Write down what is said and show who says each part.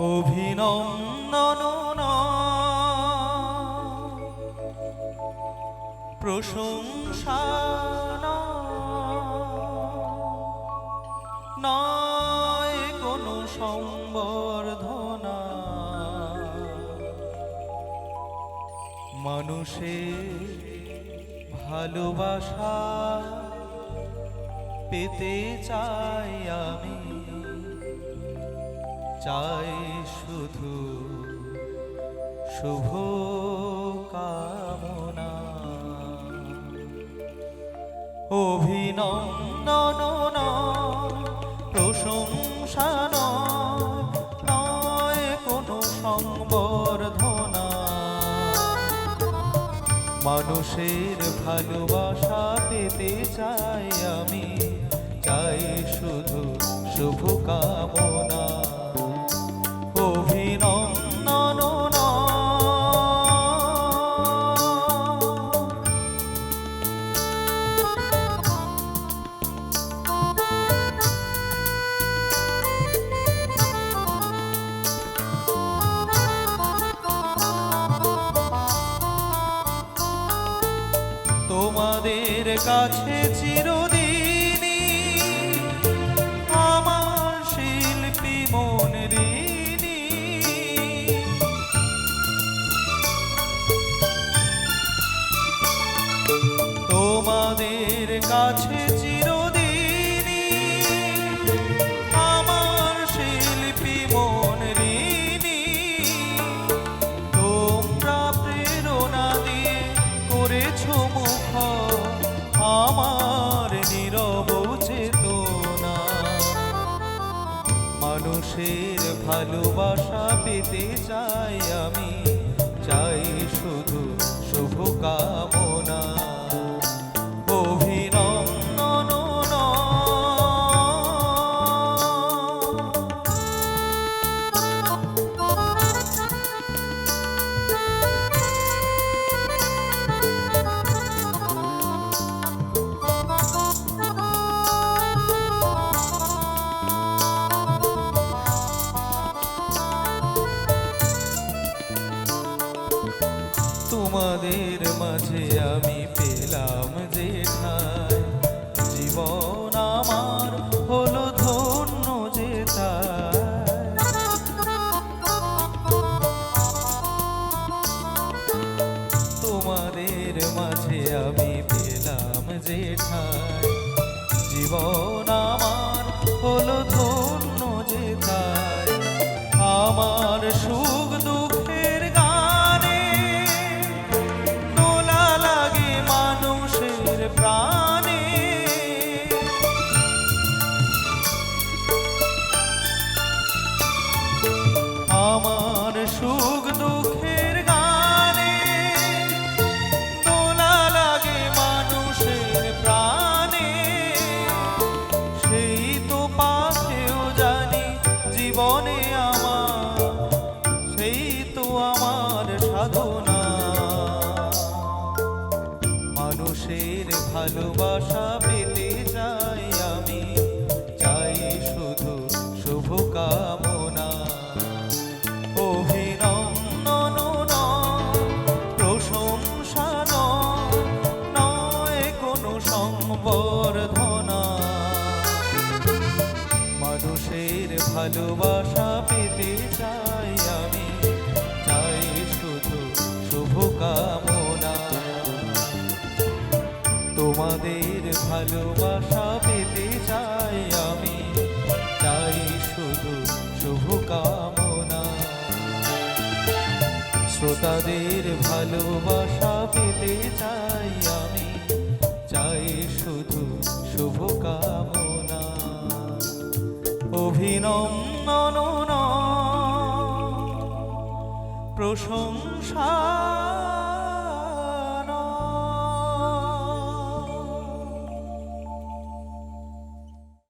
Speaker 1: অভিনন্দন প্রশংসা নয় কোনো সম্বর্ধনা, মানুষের ভালোবাসা পেতে চাই আমি, চাই শুধু শুভ কামনা। অভিনন্দন প্রশংসা নয় কোনো সংবর্ধনা, মানুষের ভালোবাসা পেতে চাই আমি, চাই শুধু শুভ কামনা। অভিনন্দন তোমাদের কাছে চিরদিনই আমার শিল্পী মন ঋণী। তোমাদের কাছে চিরদিনই আমার শিল্পী মন ঋণী। তোমরা প্রেরণা দিয়ে করেছো আমার নীরব চেতনা, মানুষের ভালোবাসা পেতে চাই আমি, চাই শুধু শুভ কামনা। অভিনন্দন তোমাদের মাঝে আমি পেলাম যে ঠাই, জীবন আমার হলো ধন্য যে তাই। তোমাদের মাঝে আমি পেলাম যে ঠাই, জীবন আমার হলো ধন্য যে তাই। আমার সুখ দুঃখের গানে দোলা লাগে মানুষের প্রাণে। আমার সুখ দুঃখের গানে দোলা লাগে মানুষের প্রাণে। সেই তো পাশেও জানি জীবনে আমার, সেই তো আমার সাধনা। মানুষের ভালোবাসা পেতে চাই আমি, চাই শুধু শুভ কামনা। অভিনন্দন প্রশংসা নয় কোনো সংবর্ধনা, মানুষের ভালোবাসা পেতে চাই আমি, চাই শুধু শুভ কামনা। তোমাদের ভালোবাসা পেতে চাই আমি, চাই শুধু শুভ কামনা। শ্রোতাদের ভালোবাসা পেতে চাই আমি, চাই শুধু শুভ কামনা। অভিনন্দন প্রশংসা